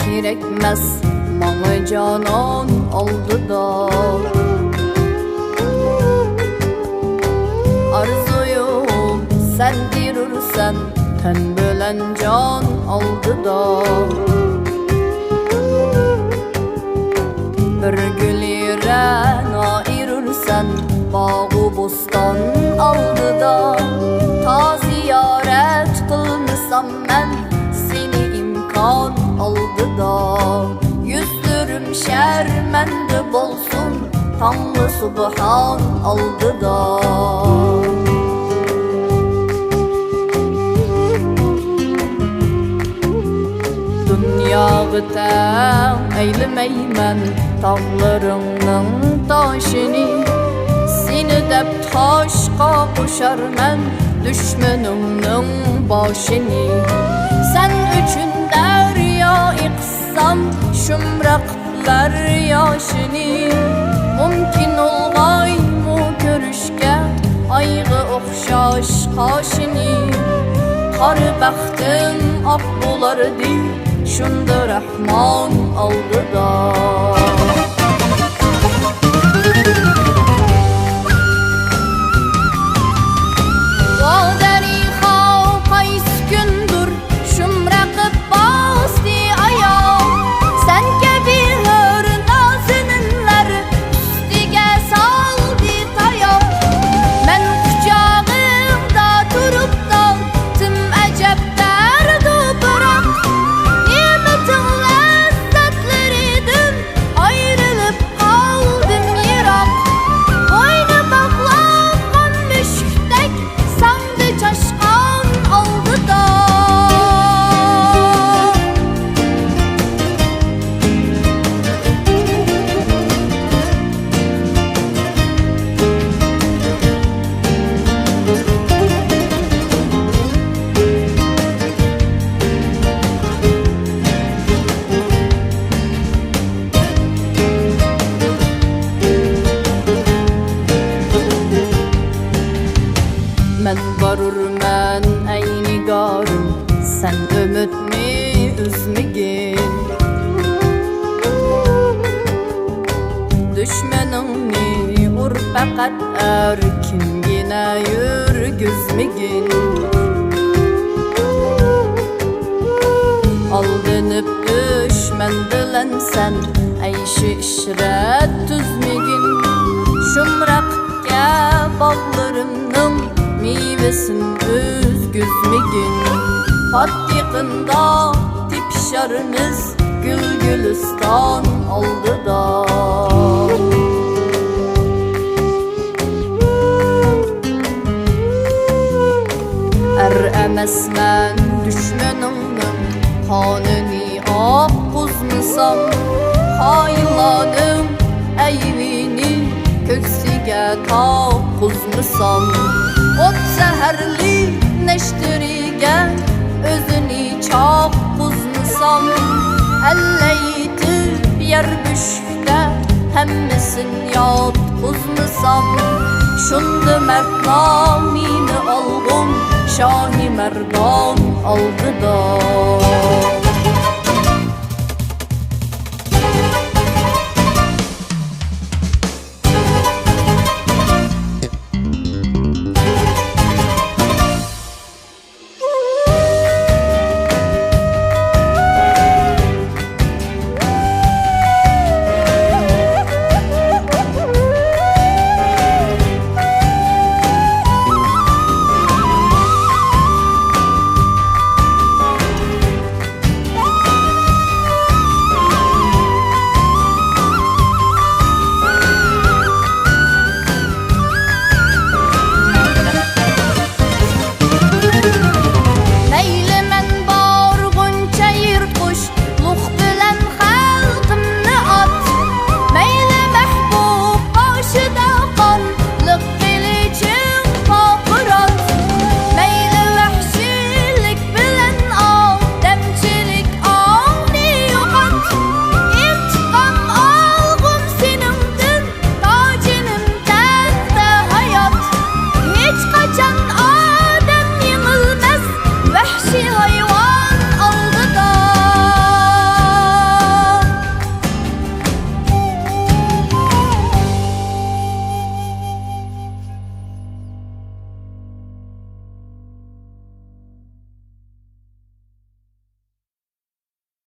kerakmas manga jonon oldida. Arzuyum sen dirursan ten bilen jon oldida. Bir gülüren ayırırsan bağı bostan aldıda. Ta ziyaret kılmışsam ben seni imkan aldıda. Yüzlürüm şermende bolsun Tanrı subhan aldıda. Dünyağı tağ eylemeymen tağlarının taşını. Seni dep taşqa koşarmen düşmanımның başını. Sen üçün derya iqsam şumraqlar yaşını. Mümkün olğay mu görüşke ayğı oxşaş qaşını. Qarı bəxtim aq bulardı şunda Rahman aldıda. Men varurmen ey nigarım sen ümit mi üzmegin. Düşmanını ur fakat kimgine yürgüzmegin. Aldanıp düşman bilen sen ayşi işret tüzmegin. Şumraqqa bağlarımның meyvesin üzgüzmegin. Fattiqında tipşarınız gül gülistan aldıda. Emesmen düşmanımның qanını oqquzmasam. Hayladım eybini köksiga taquzmasam. Ot seherli neşteriga özünü çaquzmasam. Elleytib yer büşkte hemmesin yatquzmasam. Şunda mert namini alğım Şahi Merdan aldıda.